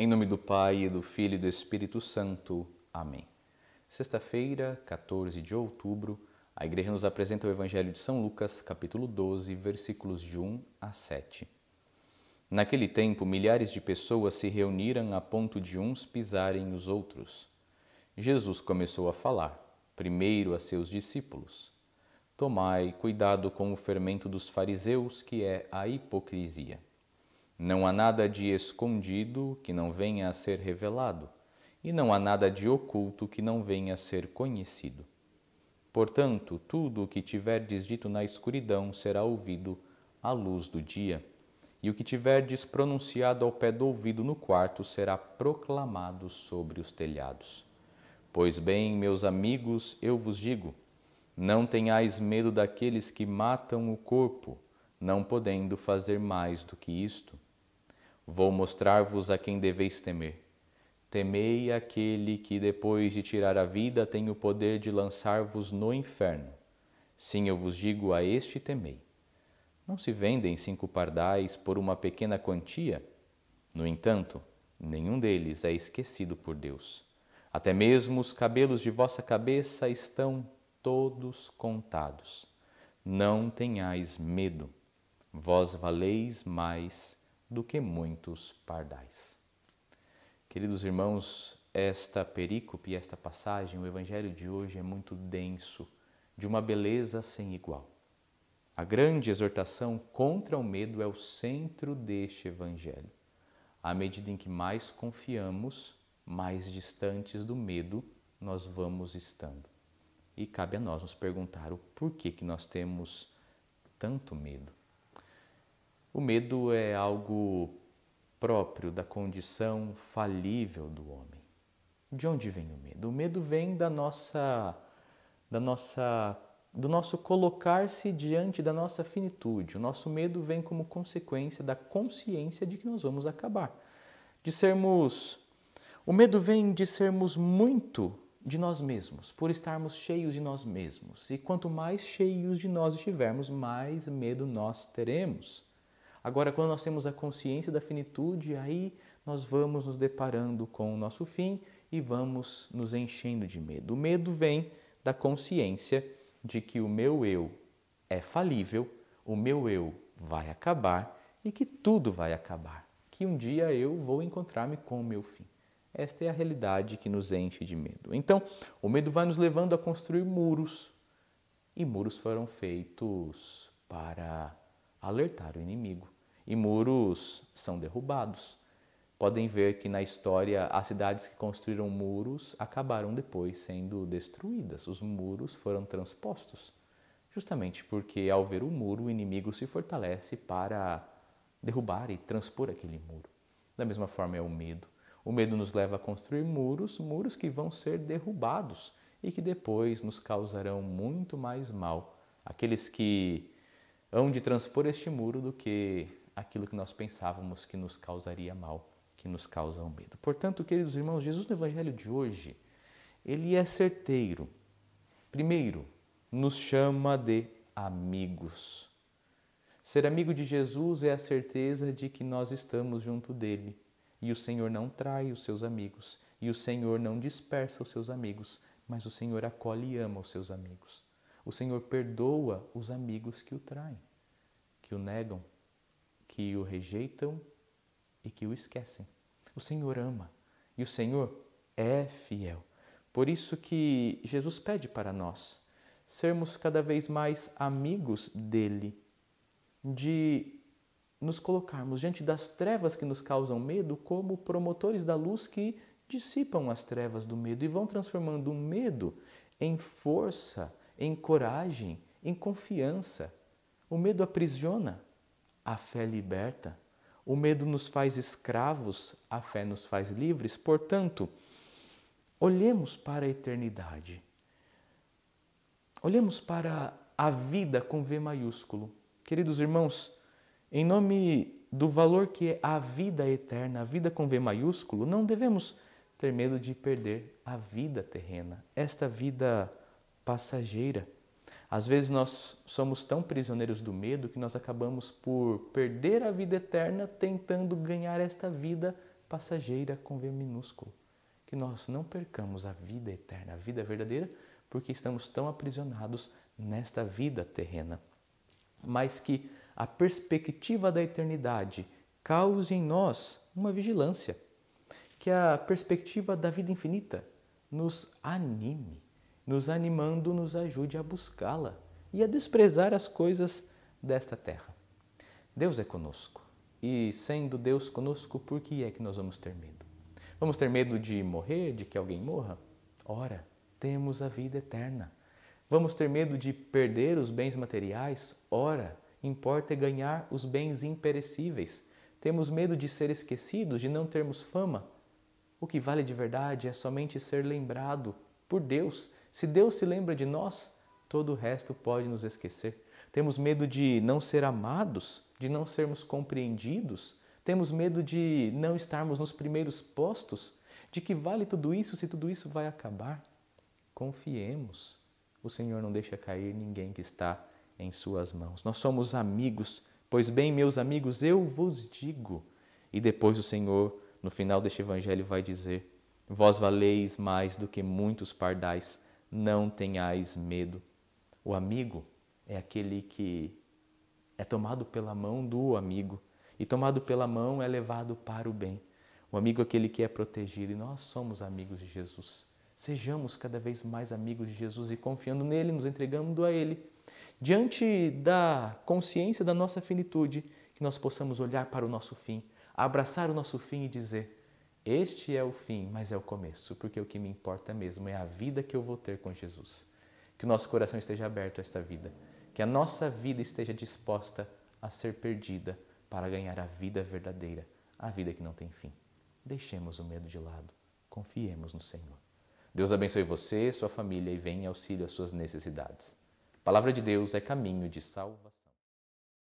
Em nome do Pai, e do Filho e do Espírito Santo. Amém. Sexta-feira, 14 de outubro, a Igreja nos apresenta o Evangelho de São Lucas, capítulo 12, versículos de 1 a 7. Naquele tempo, milhares de pessoas se reuniram a ponto de uns pisarem os outros. Jesus começou a falar, primeiro a seus discípulos. Tomai cuidado com o fermento dos fariseus, que é a hipocrisia. Não há nada de escondido que não venha a ser revelado, e não há nada de oculto que não venha a ser conhecido. Portanto, tudo o que tiverdes dito na escuridão será ouvido à luz do dia, e o que tiverdes pronunciado ao pé do ouvido no quarto será proclamado sobre os telhados. Pois bem, meus amigos, eu vos digo, não tenhais medo daqueles que matam o corpo, não podendo fazer mais do que isto. Vou mostrar-vos a quem deveis temer. Temei aquele que, depois de tirar a vida, tem o poder de lançar-vos no inferno. Sim, eu vos digo, a este temei. Não se vendem 5 pardais por uma pequena quantia? No entanto, nenhum deles é esquecido por Deus. Até mesmo os cabelos de vossa cabeça estão todos contados. Não tenhais medo, vós valeis mais do que muitos pardais. Queridos irmãos, esta perícope, esta passagem, o Evangelho de hoje é muito denso, de uma beleza sem igual. A grande exortação contra o medo é o centro deste Evangelho. À medida em que mais confiamos, mais distantes do medo nós vamos estando. E cabe a nós nos perguntar o porquê que nós temos tanto medo. O medo é algo próprio da condição falível do homem. De onde vem o medo? O medo vem do nosso colocar-se diante da nossa finitude. O nosso medo vem como consequência da consciência de que nós vamos acabar. O medo vem de sermos muito de nós mesmos, por estarmos cheios de nós mesmos. E quanto mais cheios de nós estivermos, mais medo nós teremos. Agora, quando nós temos a consciência da finitude, aí nós vamos nos deparando com o nosso fim e vamos nos enchendo de medo. O medo vem da consciência de que o meu eu é falível, o meu eu vai acabar e que tudo vai acabar, que um dia eu vou encontrar-me com o meu fim. Esta é a realidade que nos enche de medo. Então, o medo vai nos levando a construir muros. E muros foram feitos para alertar o inimigo. E muros são derrubados. Podem ver que na história as cidades que construíram muros acabaram depois sendo destruídas. Os muros foram transpostos. Justamente porque ao ver o muro, o inimigo se fortalece para derrubar e transpor aquele muro. Da mesma forma é o medo. O medo nos leva a construir muros, muros que vão ser derrubados e que depois nos causarão muito mais mal. Aqueles que hão de transpor este muro do que aquilo que nós pensávamos que nos causaria mal, que nos causa o medo. Portanto, queridos irmãos, Jesus no Evangelho de hoje, ele é certeiro. Primeiro, nos chama de amigos. Ser amigo de Jesus é a certeza de que nós estamos junto dele. E o Senhor não trai os seus amigos, e o Senhor não dispersa os seus amigos, mas o Senhor acolhe e ama os seus amigos. O Senhor perdoa os amigos que o traem, que o negam, que o rejeitam e que o esquecem. O Senhor ama e o Senhor é fiel. Por isso que Jesus pede para nós sermos cada vez mais amigos dele, de nos colocarmos diante das trevas que nos causam medo como promotores da luz que dissipam as trevas do medo e vão transformando o medo em força, em coragem, em confiança. O medo aprisiona, a fé liberta. O medo nos faz escravos, a fé nos faz livres. Portanto, olhemos para a eternidade. Olhemos para a vida com V maiúsculo. Queridos irmãos, em nome do valor que é a vida eterna, a vida com V maiúsculo, não devemos ter medo de perder a vida terrena, esta vida passageira. Às vezes nós somos tão prisioneiros do medo que nós acabamos por perder a vida eterna tentando ganhar esta vida passageira com V minúsculo. Que nós não percamos a vida eterna, a vida verdadeira, porque estamos tão aprisionados nesta vida terrena. Mas que a perspectiva da eternidade cause em nós uma vigilância. Que a perspectiva da vida infinita nos anime, nos animando, nos ajude a buscá-la e a desprezar as coisas desta terra. Deus é conosco. E sendo Deus conosco, por que é que nós vamos ter medo? Vamos ter medo de morrer, de que alguém morra? Ora, temos a vida eterna. Vamos ter medo de perder os bens materiais? Ora, importa ganhar os bens imperecíveis. Temos medo de ser esquecidos, de não termos fama? O que vale de verdade é somente ser lembrado por Deus. Se Deus se lembra de nós, todo o resto pode nos esquecer. Temos medo de não ser amados, de não sermos compreendidos. Temos medo de não estarmos nos primeiros postos. De que vale tudo isso se tudo isso vai acabar? Confiemos. O Senhor não deixa cair ninguém que está em suas mãos. Nós somos amigos. Pois bem, meus amigos, eu vos digo. E depois o Senhor, no final deste evangelho, vai dizer: vós valeis mais do que muitos pardais, não tenhais medo. O amigo é aquele que é tomado pela mão do amigo. E tomado pela mão é levado para o bem. O amigo é aquele que é protegido. E nós somos amigos de Jesus. Sejamos cada vez mais amigos de Jesus e confiando nele, nos entregando a ele. Diante da consciência da nossa finitude, que nós possamos olhar para o nosso fim, abraçar o nosso fim e dizer: este é o fim, mas é o começo, porque o que me importa mesmo é a vida que eu vou ter com Jesus. Que o nosso coração esteja aberto a esta vida, que a nossa vida esteja disposta a ser perdida para ganhar a vida verdadeira, a vida que não tem fim. Deixemos o medo de lado, confiemos no Senhor. Deus abençoe você, sua família e venha em auxílio às suas necessidades. A palavra de Deus é caminho de salvação.